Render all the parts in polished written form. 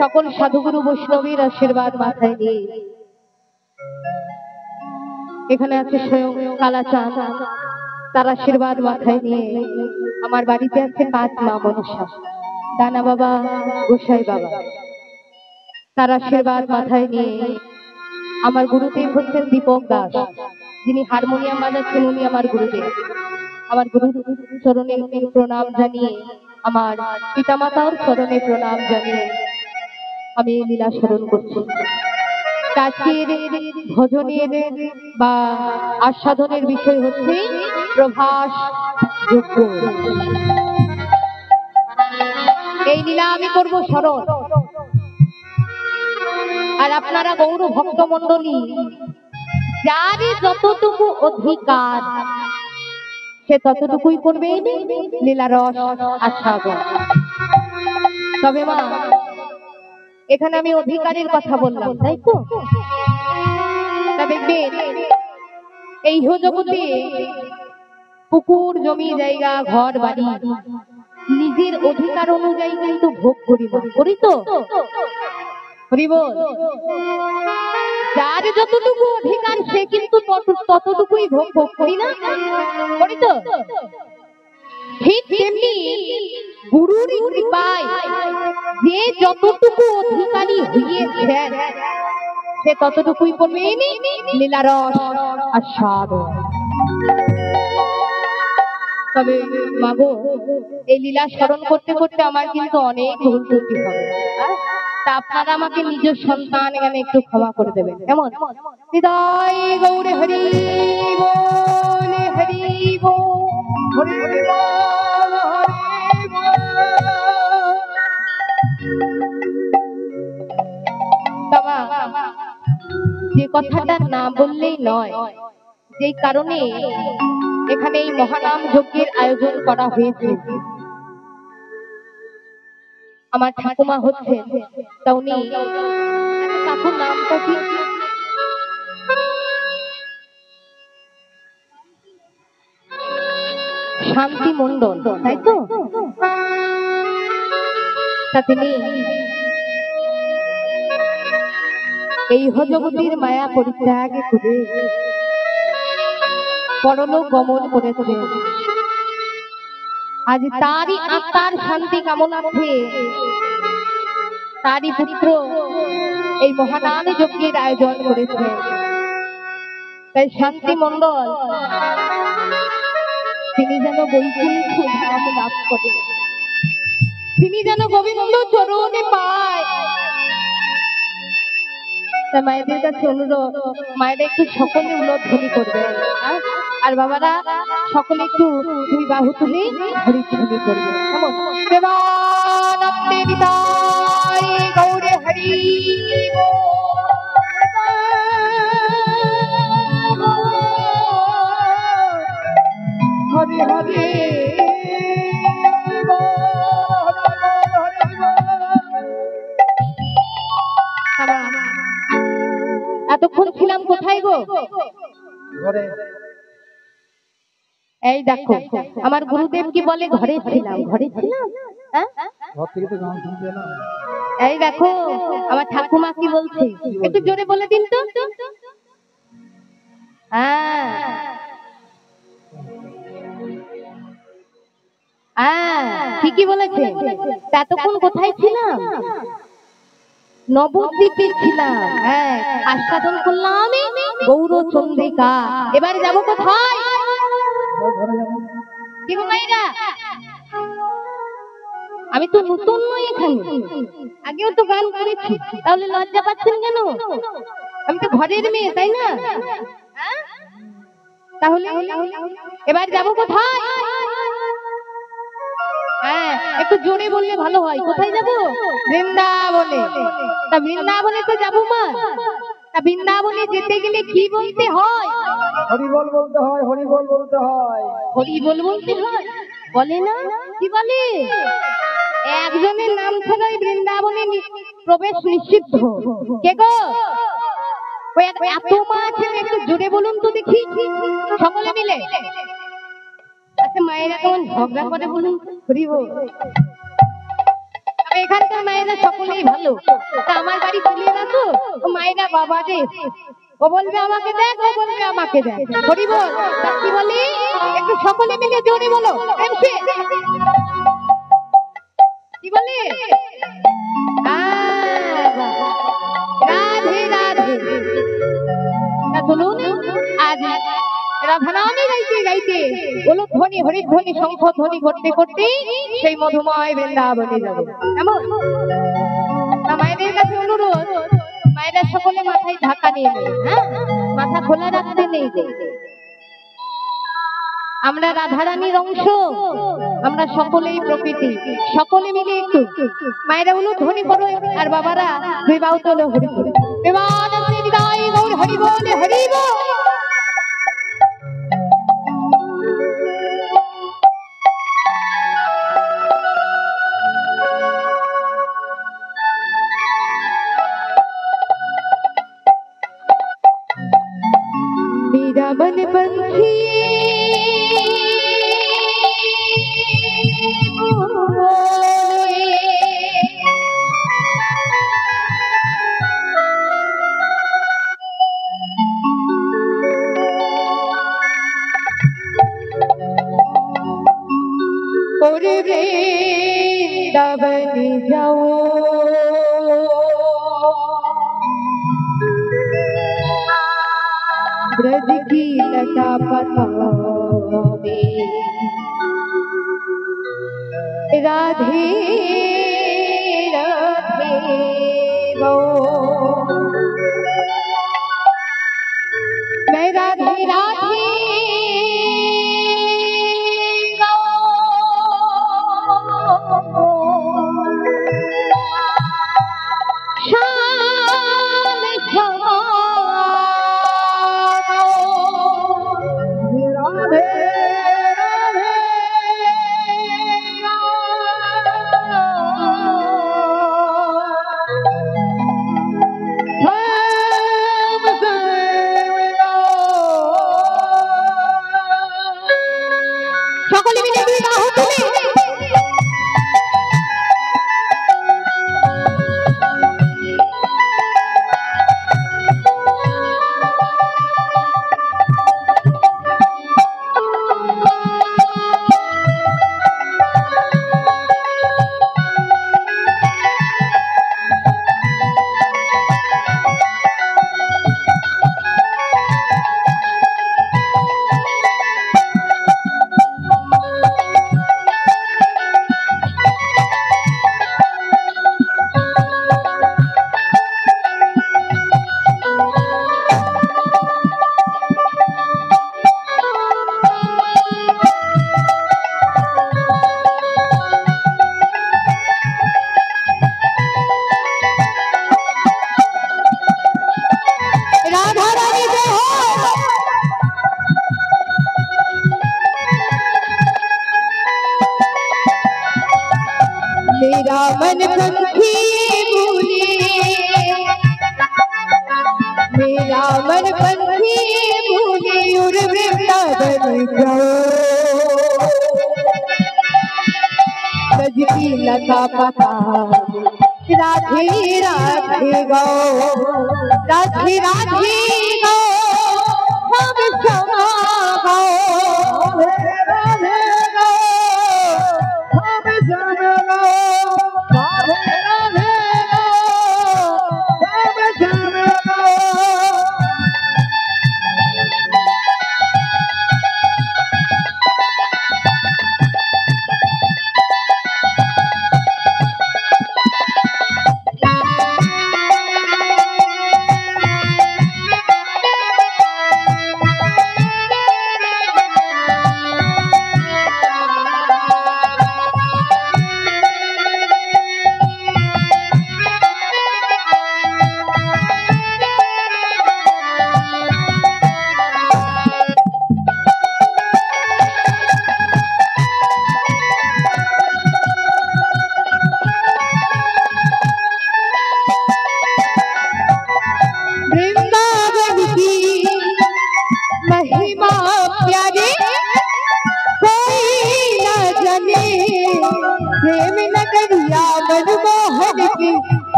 সকল সাধুগুরু বৈষ্ণবীর আশীর্বাদ মাথায় নিয়ে এখানে আছে স্বয়ং কালাচাঁদ, তার আশীর্বাদ মাথায় নিয়ে আমার বাড়িতে আছে 5 মা মনসা, দানা বাবা, গোসাই বাবা, তার আশীর্বাদ মাথায় নিয়ে আমার গুরুদেব হচ্ছেন দীপক দাস, যিনি হারমোনিয়াম বাজাচ্ছেন, উনি আমার গুরুদেব। আমার গুরু চরণে প্রণাম জানিয়ে, আমার পিতামাতার চরণে প্রণাম জানিয়ে আমি লীলা স্মরণ করছি। আজকের ভজনের বা আস্বাদনের বিষয় হচ্ছে প্রভাস যজ্ঞ। এই লীলা আমি করব স্মরণ, আর আপনারা গৌর ভক্ত মন্ডলী যারই যতটুকু অধিকার সে ততটুকুই করবে লীলা রস আস্বাদন। তবে মা, এখানে আমি অধিকারের কথা বললাম, তাই তো? তা দেখবেন এই জগতে পুকুর, জমি জায়গা, ঘর বাড়ি নিজের অধিকার অনুযায়ী কিন্তু ভোগ করি তো হরিব। যার যতটুকু অধিকার সে কিন্তু ততটুকুই ভোগ করি না, করি তো? ঠিক তেমনি গুরুর কৃপায় যে যতটুকু অধিকারী হইয়েছেন সে ততটুকুই করবে লীলারস আস্বাদন। তবে মাগো, এই লীলা স্মরণ করতে করতে আমার কিন্তু অনেক ভুল ত্রুটি হবে, তা আপনারা আমাকে নিজের সন্তান এখানে একটু ক্ষমা করে দেবেন, কেমন? হৃদয় গৌরে হরি বল, হরি বল, হরি বল, হরি বল। যে কথাটা না বললেই নয়, যেই কারণে এখানে এই মহানাম যজ্ঞের আয়োজন করা হয়েছে, আমার ঠাকুমা হচ্ছে, তা উনি ঠাকুর নামটা কি? শান্তি মণ্ডল, তাই তো? তা তিনি এই জগতের মায়া পরিত্যাগ করে পরলোক গমন করেছে। আজ তারই আত্মার শান্তি কামনার্থে তারই পুত্র এই মহানাম যজ্ঞের আয়োজন করেছে। তাই শান্তি মণ্ডল তিনি যেন বৈকুণ্ঠ ধাম লাভ করেন, তিনি যেন গোবিন্দ চরণে পায়। মায়েদের কাছে অনুরোধ, মায়েরা একটু সকলে উলধ্বনি করবে, আর বাবারা সকলে একটু 2 বাহু তুলে হরিধ্বনি করবে। গৌরে হরি হরে হরে। এতক্ষণ ছিলাম কোথায় গো? এই দেখো, আমার গুরুদেব কি বলে? ঘরে ছিলাম, ঘরে ছিলাম। এই দেখো আমার ঠাকুমা কি বলছে, একটু জোরে বলে দিন তো। ঠিকই বলেছে। এতক্ষণ কোথায় ছিলাম? নবদ্বীপে ছিলাম। আস্বাদন করলাম গৌরচন্দ্রিকা। এবারে যাবো কোথায়? আমি তো নতুন নই এখানে, আগেও তো গান করেছি, তাহলে লজ্জা পাচ্ছেন কেন? আমি তো ঘরের মেয়ে, তাই না? তাহলে এবার যাবো কোথায়? একটু জোরে বললে ভালো হয়। কোথায় যাবো? বৃন্দাবনে। তা বৃন্দাবনে তো যাবো মা। তা বৃন্দাবনে যেতে গেলে কি বলতে হয়? হরিবল বলতে হয়, হরিবল বলতে হয়। হরিবল বলতে হয় বলে না? কি বলে? একজনের নাম ছাড়াই বৃন্দাবনে প্রবেশ নিষিদ্ধ। কে গো? ওই এত মা আছেন, একটু জোরে বলুন তো দেখি সকলে মিলে। আচ্ছা, মায়েরা কেমন ঝগড়া করে বলুন? হরিবল। এখানকার মায়েরা সকলেই ভালো, তা আমার বাড়ি তুলিয়ে না তো মায়েরা বাবা রে, ও বলবে আমাকে দেখ, ও বলবে আমাকে দেখ, হরি বল। তা কি বলি একটু সকলে মিলে জোরে বলো, এমসি কি বলি? রাধে রাধে। তা চলুন আজ রাধারানী গাইতে গাইতে উলুধ্বনি হরিধ্বনি শঙ্খ ধ্বনি করতে করতে সেই মধুময় বৃন্দাবনে যাব। এমন মায়েদের কাছে অনুরোধ, মায়েরা সকলে মাথায় ঢাকা নিয়ে নেই, হ্যাঁ মাথা খোলা রাখতে নেই। আমরা রাধারানীর অংশ, আমরা সকলেই প্রকৃতি, সকলে মিলে একটু মায়েরা উলুধ্বনি করো আর বাবারা দুই বাউ তোলো হরি বল। প্রেমানন্দে হৃদয় গৌর হরি বল, হরি বল। मेरा मन पंछी और वृंदावन जाओ ब्रज की लता पताओं में राधे राधे गो, मैं राधे राधे गो, शाम शाम সকলে মিলে দুই বাহু তুলে मेरा मन पंछी भूले, मेरा मन पंछी भूले उड़ वृंदावन जाओ, ब्रज की लता पता राधे राधे गो, राधे राधे गो, हम समा गो, राधे गो, हम समा गो, राधे राधे गो, हम समा गो।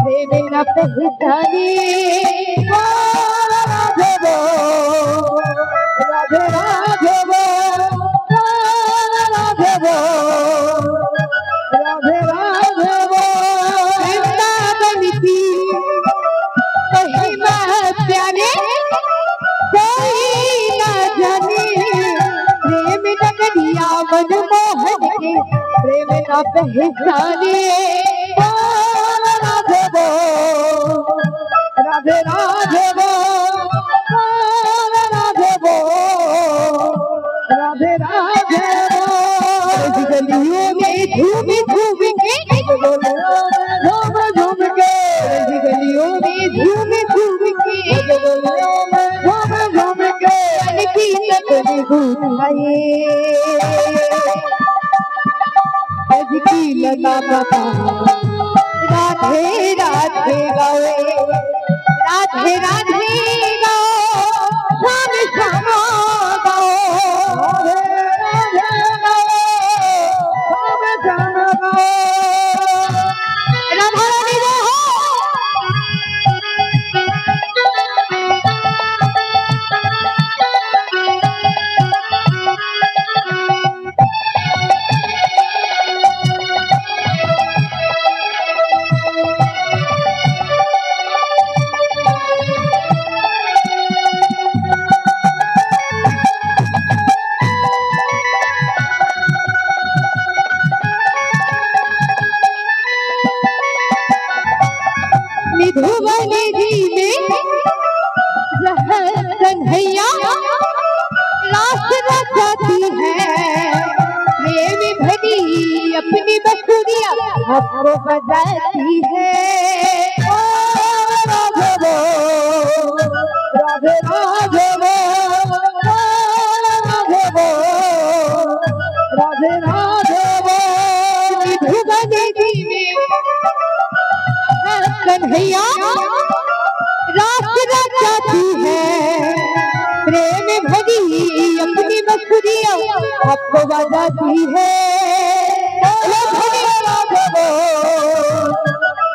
प्रेम न पहचाने राधे राधे राधे राधे राधे वृंदावन की महिमा प्यारे कोई न जाने प्रेम नगरिया मनमोहन के प्रेम न पहचाने राधे राधे राधे राधे गलियों में झूम झूम के झूम झूम के गलियों में झूम झूम के झूम झूम के की नकली बुझाए आज की लता पता राधे राधे गावे राधे राधे गाओ श्याम श्याम गाओ राधे राधे गाओ श्याम श्याम गाओ राधा रानी गाओ निधुवन जी में कन्हैया रास रचाती है प्रेम भरी अपनी बसुरिया आपको बजाती है राधे राधे राधे राधे राधे निधुवन जी में कन्हैया रास रचाती है प्रेम भरी अपनी बसुरिया आपको बजाती है राधे राधे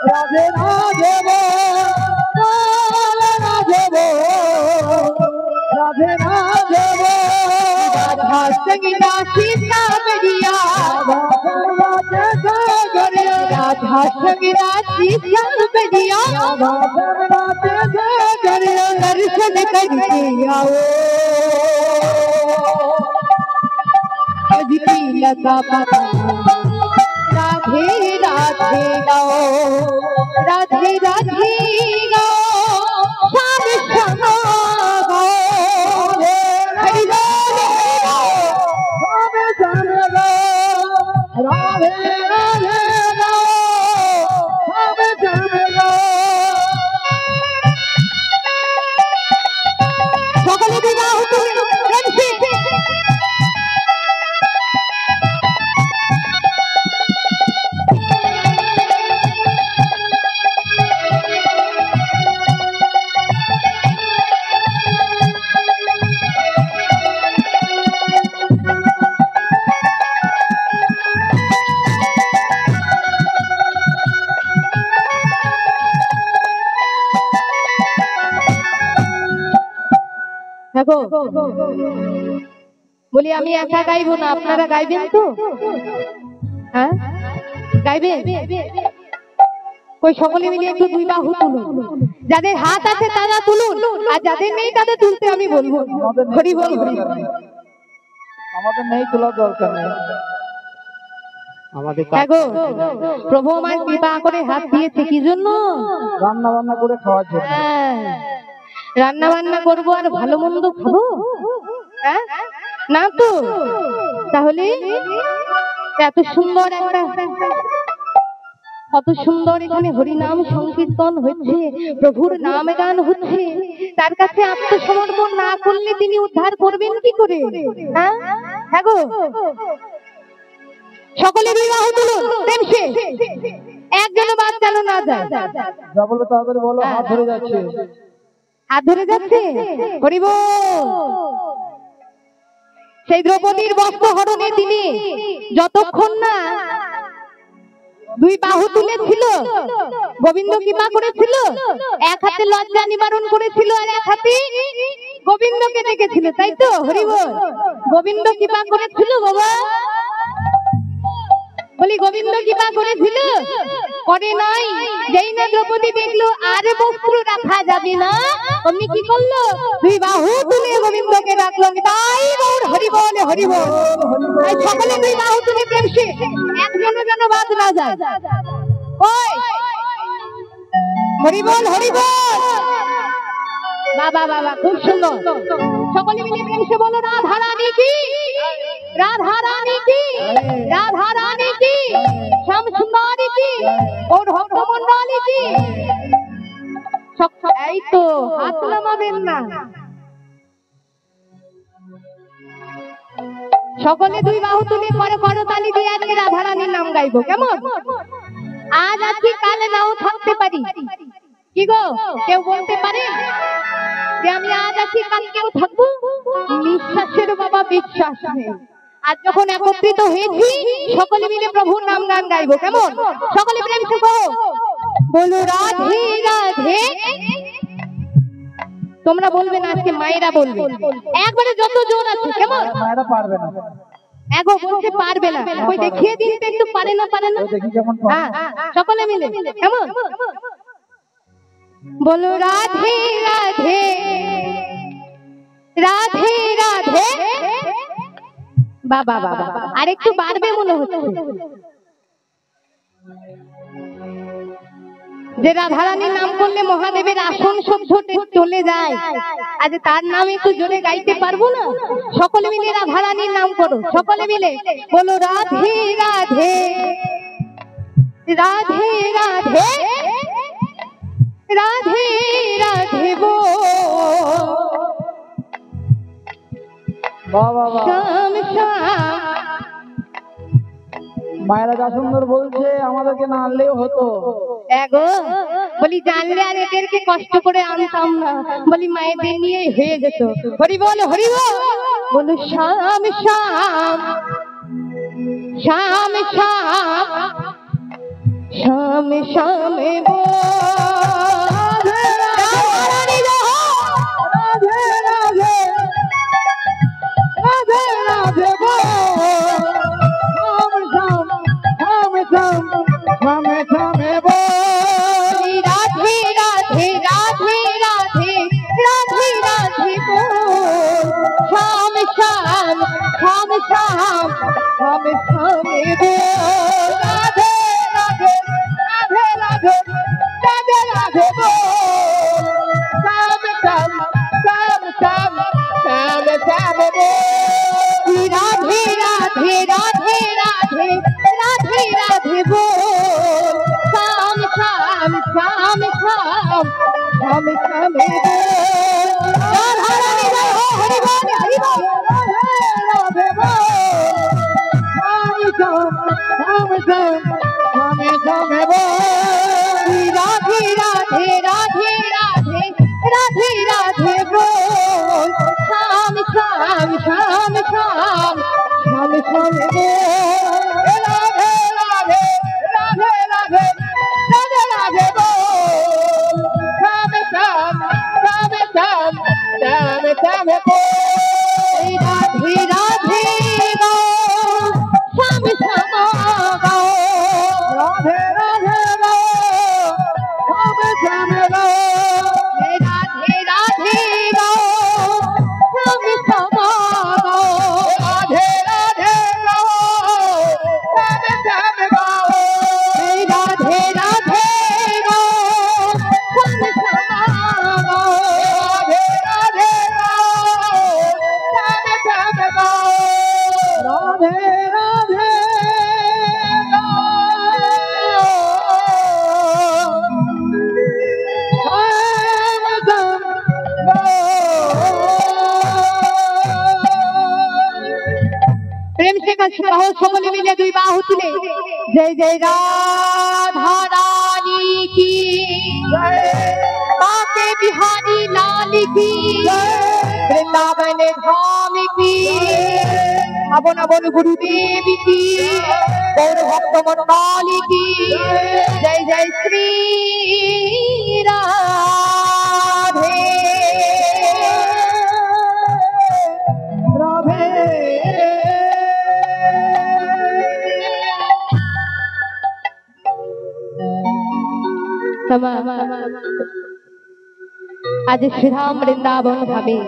राधे राधे राधे राधा संगीता सीता बढ़िया राधा संगीता सीता बढ़िया दर्शन करके आओ आज की लता पता राधे राधे गाओ राधे राधे गाओ श्याम श्याम गाओ हरि श्याम गाओ राधे राधे সকলে বিবাহ দেখো বলি আমি একা গাইবো না আপনারা গাইবেন তো হ্যাঁ গাইবেন কই সকলে মিলে একটু দুই বাহু তুলুন যাদের হাত আছে তারা তুলুন আর যাদের নেই তাদের তুলতে আমি বলবো হরি বল আমাদের নেই তোলার দরকার নেই আমাদের দেখো প্রভু আমার কৃপা করে হাত দিয়েছে কি জন্য রান্না বান্না করে খাওয়ার জন্য রান্না বান্না করবো আর ভালো মন্দ খাবো না তো তাহলে এত সুন্দর একটা কত সুন্দর এখানে হরিনাম সংকীর্তন হচ্ছে প্রভুর নাম গান হচ্ছে তার কাছে আত্মসমর্পণ না করলে তিনি উদ্ধার করবেন কি করে হ্যাঁ গো সকলে বিবাহ তুলুন একজন বাদ যেন না যায় যা বলবে তাড়াতাড়ি বলো হাত ধরে যাচ্ছে হাত ধরে যাচ্ছে হরি বল সেই দ্রৌপদীর বস্ত্র হরণে তিনি যতক্ষণ না দুই বাহু তুলেছিল, গোবিন্দ কৃপা করেছিল, এক হাতে লজ্জা নিবারণ করেছিল আর এক হাতে গোবিন্দকে ডেকেছিল, তাই তো? হরি বল। গোবিন্দ কৃপা করেছিল বাবা, বলি গোবিন্দ কৃপা করেছিল? করে নাই। যেই না দ্রৌপদী দেখলো আর বস্ত্র রাখা যাবে না, অমনি কি করলো? দুই বাহু তুলে গোবিন্দকে ডাকলো, তাই গৌর হরি বল হরি বল। তাই সকলে দুই বাহু তুলে প্রেমসে একজনও যেন বাদ না যায়। ওই হরি বল হরি বল। বাবা বাবা, খুব সুন্দর। সকলে মিলে প্রেমসে বলো রাধা রানী কি, রাধা রানী কি, রাধা রানী কি, শ্যাম সুন্দরী কি, ওর ভক্তমন্ডলী কি। এই তো হাত নামাবেন না, সকলে দুই বাহু তুলে করে করতালি দিয়ে আজকে রাধা রানীর নাম গাইবো, কেমন? আজ আছি কালে নাও থাকতে পারি, কি গো কেউ বলতে পারে যে আমি আজ আছি কালকেও থাকবো? নিঃশ্বাসের বাবা বিশ্বাস নেই। আজ যখন একত্রিত হয়েছি সকলে মিলে প্রভুর নাম গান গাইবো, কেমন? সকলে প্রেম সে বলো রাধে রাধে। তোমরা বলবে না, আজকে মায়েরা বলবে একবারে যত জোর আছে, কেমন? মায়েরা পারবে না, এগো বলতে পারবে না, ওই দেখিয়ে দিন তো একটু, পারে না পারে না। হ্যাঁ সকলে মিলে, কেমন? বলো রাধে রাধে রাধে রাধে। বাবা বাবা, আর একটু বাড়বে মনে হচ্ছে। যে রাধারানীর নাম করলে মহাদেবের আসন সব চলে যায়, আজ তার নাম একটু জোরে গাইতে পারবো না? সকলে মিলে রাধারানীর নাম করো, সকলে মিলে বলো রাধে রাধে রাধে রাধে রাধে রাধে বো। শ্যাম শ্যাম। মায়েরা যা সুন্দর বলছে, আমাদেরকে না আনলেও হতো। এগো বলি জানলে আর এদেরকে কষ্ট করে আনতাম না, বলি মায়েদের নিয়ে হয়ে যেত। হরি বল হরি বল। বলো শ্যাম শ্যাম শ্যাম শ্যাম শ্যাম শ্যাম বো। সকলে মিলে দুই বাহু তুলে जय जय राधा रानी की बाके बिहारी लाल की वृंदावन धाम की আবন আবন গুরুদেব কি, গৌর ভক্ত মন্ডলী কি, জয় জয় শ্রী রাধে রাধে। আজ শ্রীধাম বৃন্দাবন ধামে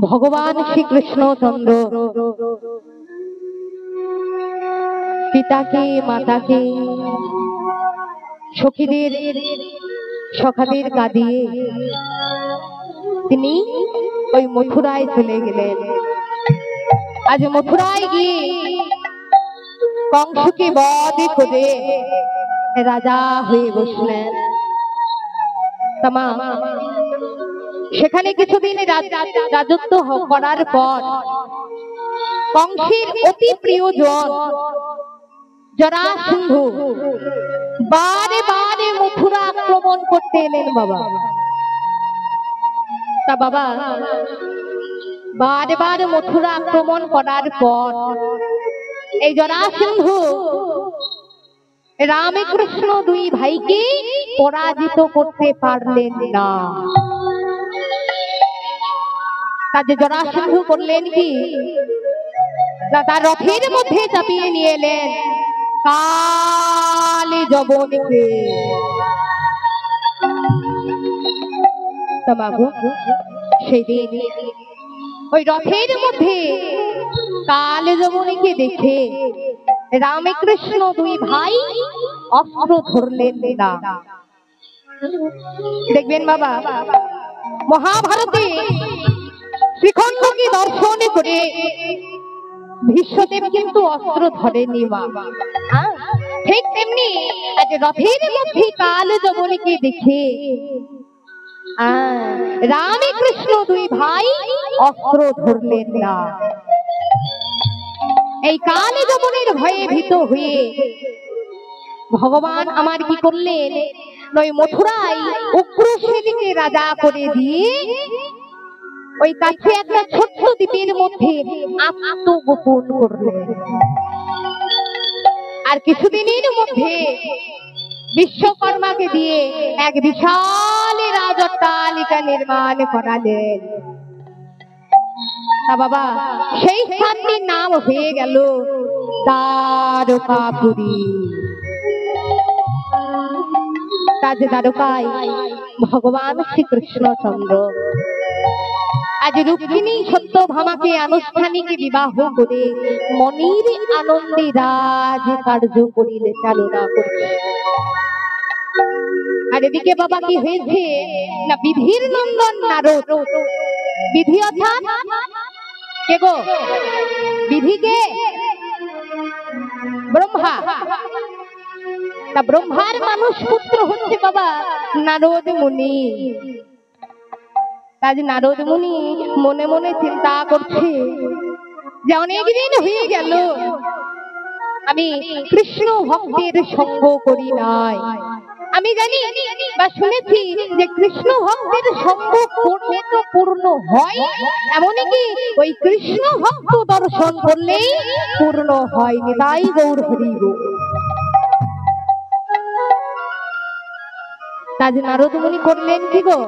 ভগবান শ্রীকৃষ্ণ চন্দ্র পিতাকে মাতাকে সখীদের সখাদের কাঁদিয়ে তিনি ওই মথুরায় চলে গেলেন। আজ মথুরায় গিয়ে কংসকে বধ করে রাজা হয়ে বসলেন। সেখানে কিছুদিন রাজত্ব করার পর কংসের অতি প্রিয়জন জরাসন্ধু বারে বারে মথুরা আক্রমণ করতে এলেন বাবা। তা বাবা বারে বারে মথুরা আক্রমণ করার পর এই জরাসন্ধু রামকৃষ্ণ দুই ভাইকে পরাজিত করতে পারলেন না। কাজে জরাসন্ধু করলেন কি, তার রথের মধ্যে চাপিয়ে নিয়ে এলেন কালী যবনকে। সেই দিন ওই রথের মধ্যে কালী যবনকে দেখে রামকৃষ্ণ দুই ভাই অস্ত্র ধরলেন না। দেখবেন বাবা মহাভারতে শ্রীখণ্ডকে দর্শন করে ভীষ্মদেব কিন্তু অস্ত্র ধরেনি মা। ঠিক তেমনি আজ রথের মধ্যে কাল যবনকে দেখে রামকৃষ্ণ দুই ভাই অস্ত্র ধরলেন না। এই কাল যবনের ভয়ে ভীত হয়ে ভগবান আমার কি করলেন, ওই মথুরায় উগ্রসেনকে রাজা করে দিয়ে ওই কাছে একটা ছোট্ট দ্বীপের মধ্যে আত্মগোপন করলেন। আর কিছুদিনের মধ্যে বিশ্বকর্মাকে দিয়ে এক বিশাল রাজঅট্টালিকা নির্মাণ করালেন। তা বাবা সেই স্থানটির নাম হয়ে গেল দ্বারকাপুরী। তাজ দ্বারকায় ভগবান শ্রীকৃষ্ণ চন্দ্র আজ রুক্মিণী সত্যভামাকে আনুষ্ঠানিক বিবাহ করে মনির আনন্দে রাজ কার্য পরিচালনা করছে। আর এদিকে বাবা কি হয়েছে না, বিধির নন্দন নারদ। বিধি অর্থাৎ কে গো? বিধি কে? ব্রহ্মা। তা ব্রহ্মার মানুষ পুত্র হচ্ছে বাবা নারদ মুনি। আজ নারদ মুনি মনে মনে চিন্তা করছে যে অনেকদিন হয়ে গেল আমি কৃষ্ণ ভক্তের সঙ্গ করি নাই। আমি জানি বা শুনেছি যে কৃষ্ণ ভক্তের সঙ্গ করলে তো পূর্ণ হয়, এমনকি ওই কৃষ্ণ ভক্ত দর্শন করলেই পূর্ণ হয়। নিতাই গৌর হরি গো। আজ নারদ মুনি করলেন কি গো,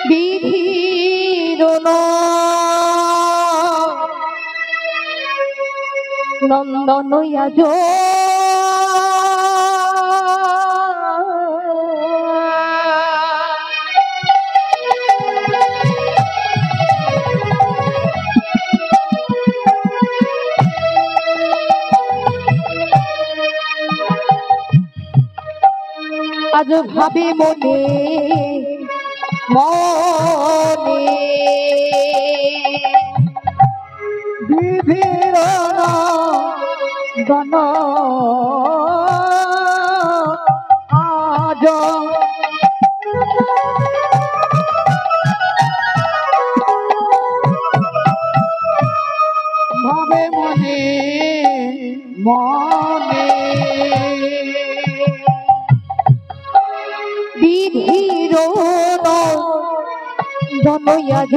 বিধির নন্দন আজ আজ ভাবে মনে মনে বিধির নন্দন আজ ভাবে মনে মনে বিধির নন্দন আজ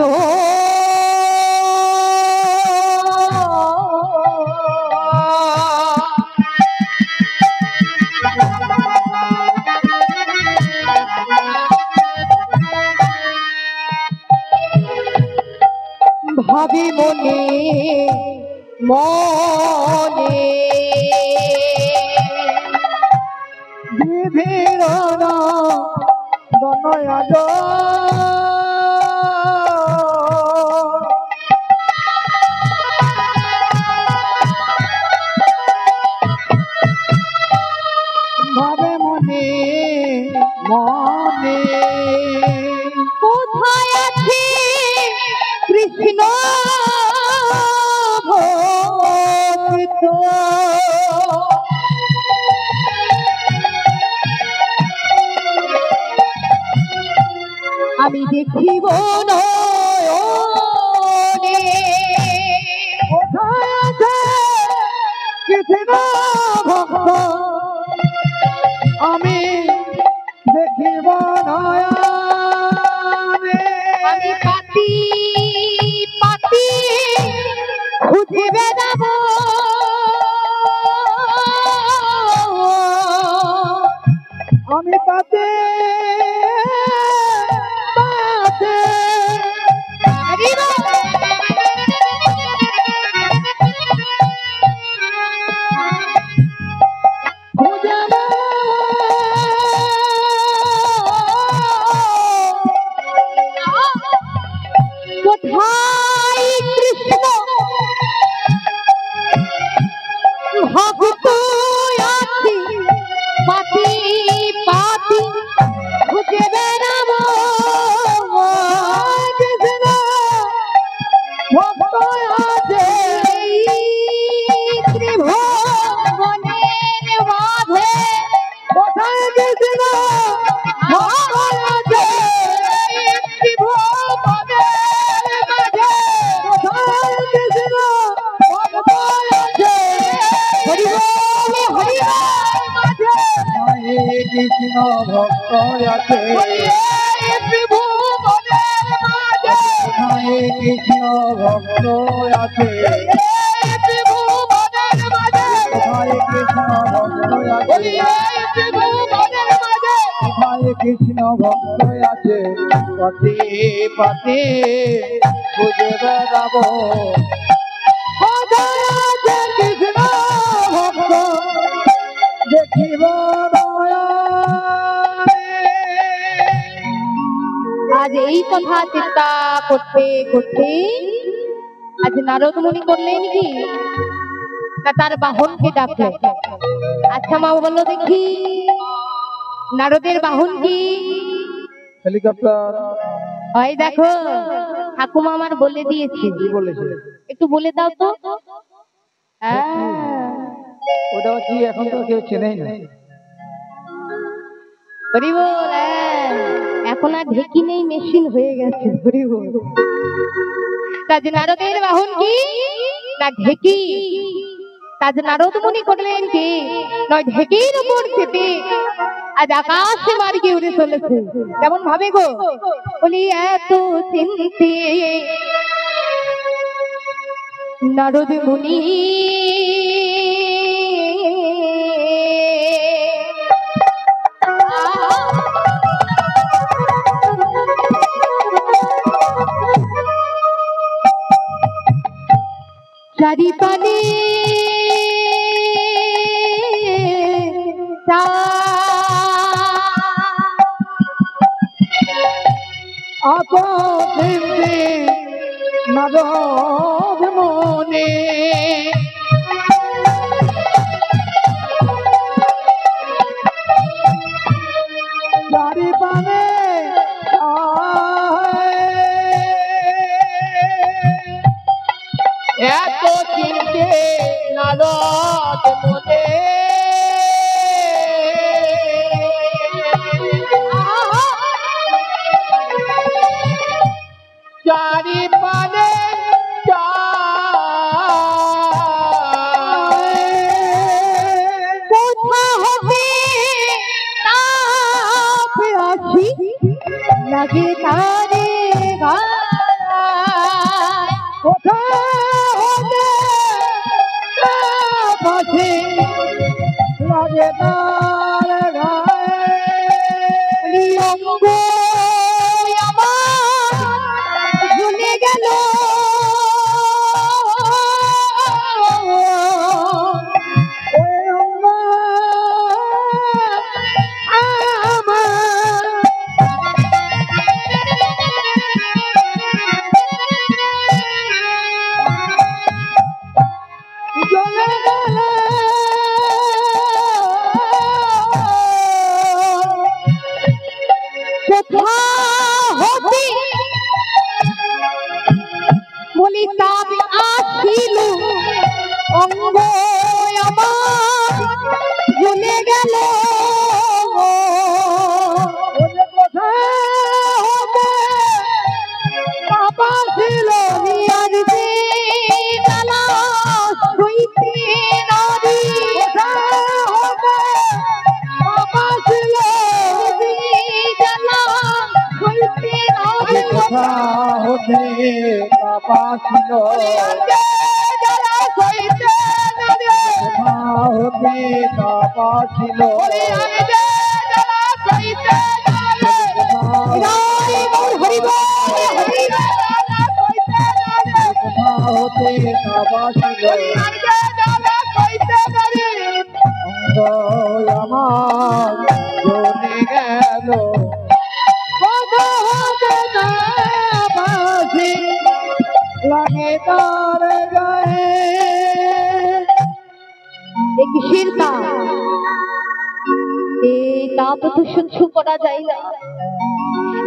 ভাবি মনে মনে বিধির দনয়াজ ভাবে মনে মনে কোথায় আছে কৃষ্ণ ভক্ত আমি দেখিব নয়নে কোথায় আছে কৃষ্ণ ভক্ত আমি দেখিব নয়নে আমি পাতি পাতি খুঁজে বেড়াবো আমি পাতে পাতে খুঁজে কোথায় কৃষ্ণ ভক্ত আছি পাতি পাতি খুঁজে বেড়াবো কৃষ্ণ ভক্ত আছে ত্রিভুবনের মাঝে কোথায় কৃষ্ণ ভক্ত আছে ত্রিভুবনের মাঝে কোথায় কৃষ্ণ ভক্ত আছে হরি বল মাঝে হরে কৃষ্ণ ভক্ত আছে ত্রিভুবনের মাঝে হরে কৃষ্ণ ভক্ত আছে ত্রিভুবনের মাঝে হরে কৃষ্ণ ভক্ত আছে ত্রিভুবনের মাঝে হরে কৃষ্ণ ভক্ত আছে পতি পতি খুঁজে বেড়াবো কোথায় আছে কৃষ্ণ ভক্ত দেখিব আজ এই কথা চিন্তা করতে করতে আজ নারদ মুনি করলেন কি না তার বাহনকে ডাকলে। আচ্ছা মা বললো দেখি নারদের বাহন কি? হেলিকপ্টার হয় দেখো ঠাকুমা আমার বলে দিয়েছে, কি বলেছে একটু বলে দাও তো। হ্যাঁ ওটা কি এখন তো কেউ চেনেই না হরি বল। হ্যাঁ, এখন আর ঢেকি নেই, মেশিন হয়ে গেছে। হরি বল। কাজ নারদের বাহন কি না ঢেকি। কাজ নারদ মুনি করলেন কি নয় ঢেকির উপর চেপে আজ আকাশে মার্গে উড়ে চলেছে। কেমন ভাবে গো বলি এত চিন্তে নারদ মুনি চারি পানে আপনি নারদ মনে চারি পানে এত চিনতে নারদ মনে চারি পানে কোথা হতে তাপ আসি লাগে তারে গায়। কোথায় পাশে লাগে তার গায়ে অঙ্গ আমার ভুলে গেল অঙ্গ আমার ভুলে গেল বাবা ছিল আর যে জ্বালা সইতে নারী বাবা ছিল যে জ্বালা সইতে নারী কোথা হতে বাবা ছিল জ্বালা সইতে নারী কোথা হতে বাবা ছিল জ্বালা সইতে কোথা হতে বাবা ছিল অঙ্গ আমার চলে গেল কোথা হতে বাবাসি লাগে তার গায়ে কিসের তাপ? এই তাপ তো সহ্য করা যায় না।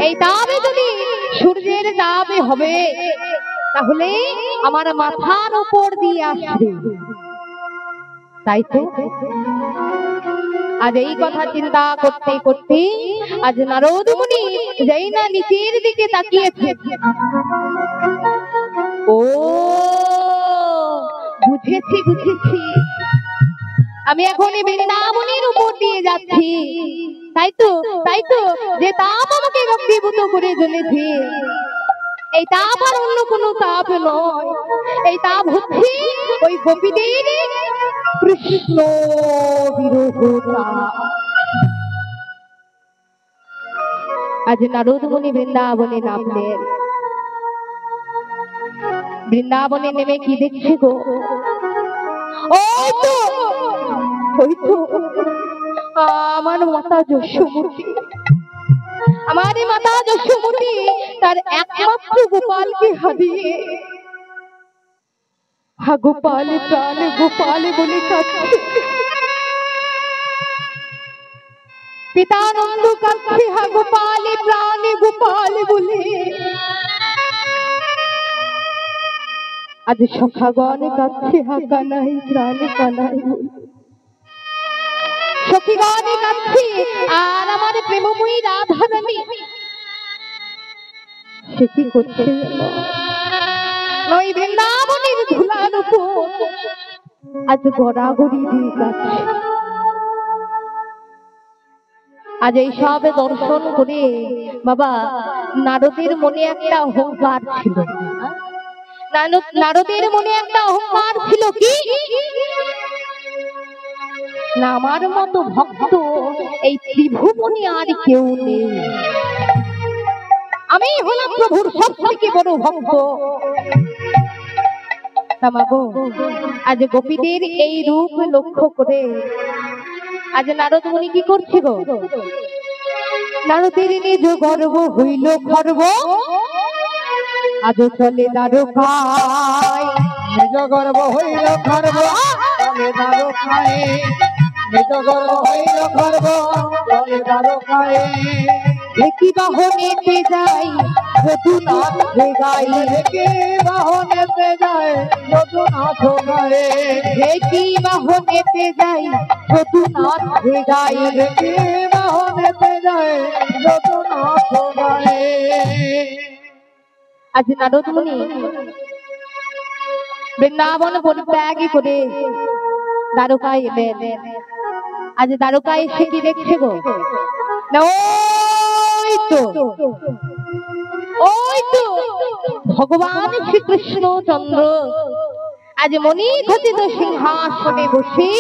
এই তাপে যদি সূর্যের তাপে হবে তাহলে আমার মাথার উপর দিয়ে আসবে, তাই তো আজ এই কথা চিন্তা করতে করতে আজ নারদ মুনি যেই না নিচের দিকে তাকিয়েছে, ও বুঝেছি বুঝেছি, আমি এখন এই বৃন্দাবনের উপর দিয়ে যাচ্ছি, তাই তো যে তাপ আমাকে রক্তিভূত করে চলেছে, এই তাপ আর অন্য কোনো তাপ নয়, এই তাপ হচ্ছে ওই গোপীদের কৃষ্ণ বিরহ তাপ। আজ নারদ মুনি বৃন্দাবনে নামলেন। বৃন্দাবনে নেমে কি দেখছে গো? ওই তো আমার মাতা যশোমতী, আমার মাতা যশোমতী তার একমাত্র গোপালকে হারিয়ে হা গোপাল প্রাণ গোপাল বলে কাঁদছে, পিতানন্দ কাঁদছে হা গোপাল প্রাণ গোপাল বলে। আজ সখাগণ কাঁদছে হা কানাই প্রাণ কানাই বলে, সখীগণ কাঁদছে আর আমার প্রেমময়ী রাধারানী সে কি করছে? নয় বৃন্দাবনের ধুলার উপর আজ গড়াগড়ি দিয়ে কাঁদছে। আজ এই সব দর্শন করে বাবা নারদের মনে একটা অহংকার ছিল, নারদের মনে একটা অহংকার ছিল কি না, আমার মতো ভক্ত এই ত্রিভুবনে আর কেউ নেই, আমি হলাম প্রভুর সব থেকে বড় ভক্ত। আজ গোপীদের এই রূপ লক্ষ্য করে আজ নারদ মুনি কি করছে গো? নারদের নিজ গর্ব হইল খর্ব, আজ চলে দ্বারকায়, নিজ গর্ব হইল খর্ব চলে দ্বারকায়, নিজ গর্ব হইল খর্ব চলে দ্বারকায়, একই বাহনেতে যাই যদুনাথ গাই, একে বাহনেতে যায় যদুনাথ গায়ে, একই বাহনেতে যাই যদুনাথ গাই, একে বাহনেতে যায় যদুনাথ গায়ে। আজ নারদ মুনি বৃন্দাবন পরিত্যাগ করে দ্বারকায় এলেন। আজ দ্বারকায় এসে কি দেখছে গো? না ওই তো ভগবান শ্রীকৃষ্ণ চন্দ্র আজ মণি খচিত সিংহাসনে বসে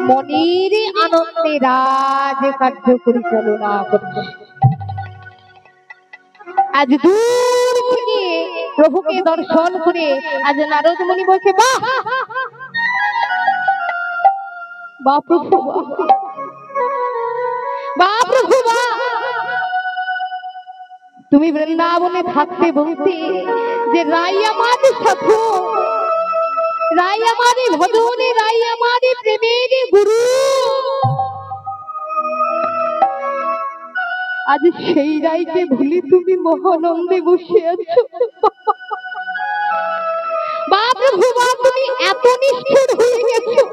মনির আনন্দে রাজ কার্য পরিচালনা করছে। আজ দূর থেকে প্রভুকে দর্শন করে আজ নারদ মুনি বলছে, বাহ বাহ প্রভু, বাহ প্রভু, বাহ তুমি বৃন্দাবনে থাকতে বলতে যে রাই আমার সাথু, রাই আমারে ভজনে, রাই আমারে প্রেমের গুরু, আজ সেই রাইকে ভুলে তুমি মহানন্দে বসে আছো। বাপ রে ভুবা তুমি এত নিষ্ঠুর হয়ে গেছো।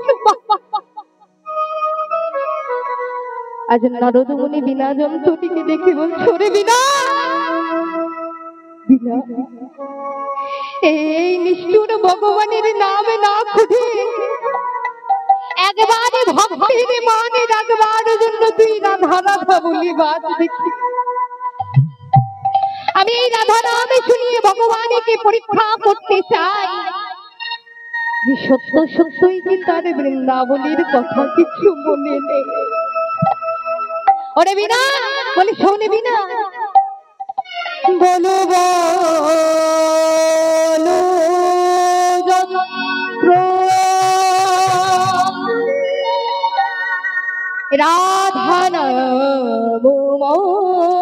আজ নারদমুনি বিনা জন্তুটিকে দেখে বলছো রে বিনা, বিনা এই নিষ্ঠুর ভগবানের নামে না খুঁজে একবারে ভক্তির মানে রাখবার জন্য তুই রাধা রাধা বলি বাদ দেখি। আমি এই রাধা নামে শুনিয়ে ভগবানকে পরীক্ষা করতে চাই যে সত্য সত্যই কি তার বৃন্দাবলীর কথা কিছু মনে নেই। ওরে বিনা বলি শোনে বিনা, বলো বলো যন্ত্র রাধা নাম মন্ত্র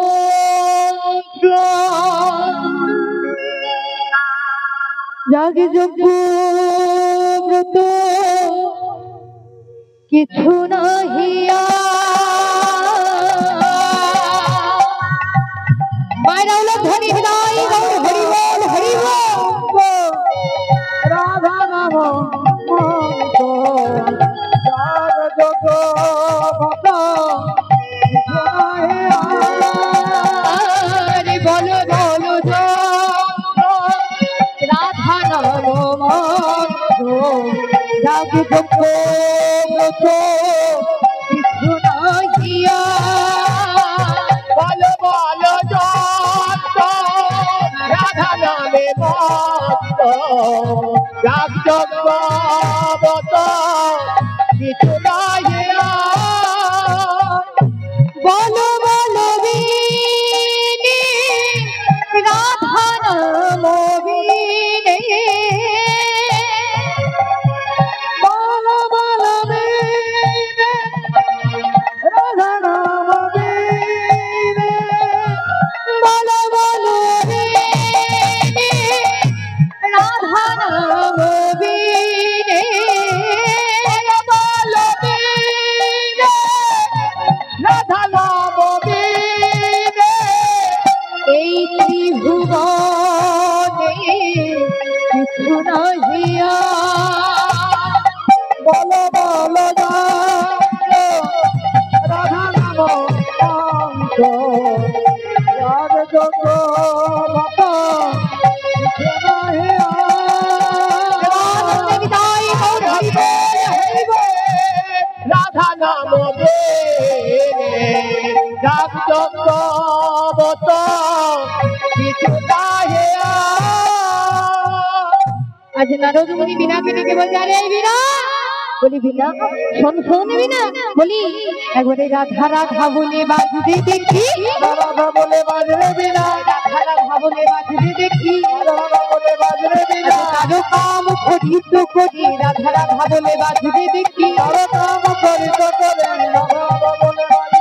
যাগ যজ্ঞ ব্রত কিছু নাহিয়া বাইরাউল ধ্বনি বিদায় গৌর হরি বল হরি বল। রাধা নাম মন্ত্র যাগ যজ্ঞ ব্রত কিছু নাহিয়া। আরে বলো বলো রাধা নাম মন্ত্র যাগ যজ্ঞ ব্রত কিছু নাহিয়া। বলো বলো যন্ত্র রাধা নামে মন্ত্র যাগ যজ্ঞ ব্রত কিছু নাহিয়া। বলো বলো বিনে রাধা নাম বিনে, বলো বলো বিনে রাধা নাম বিনে। বলো বলো বিনে রাধা নাম বিনে, বলো বিনে রাধা নাম বিনে। এই ত্রিভুবনে কিছু নাহিয়া। বলো বলো যন্ত্র রাধা নাম মন্ত্র যাগ যজ্ঞ ব্রত কিছু নাহিয়া। বিদায় গৌর হরি বল হরি বল। রাধা নাম যাগ যজ্ঞ ব্রত কিছু নাহিয়া। আজ নারদমুনি বিনাকে ডেকে বলছে আরে এই বিনা, বলি বিনা শোন শোন বিনা, বলি একবারে রাধা রাধা বলে বাজতে দেখি, রাধা বলে বাজরে বিনা রাধা রাধা বলে বাজতে দেখি, রাধা বলে বাজরে বিনা কারো কাম করিত করি রাধা রাধা বলে বাজতে দেখি। কারো কাম করিত করে রাধা বলে বাজরে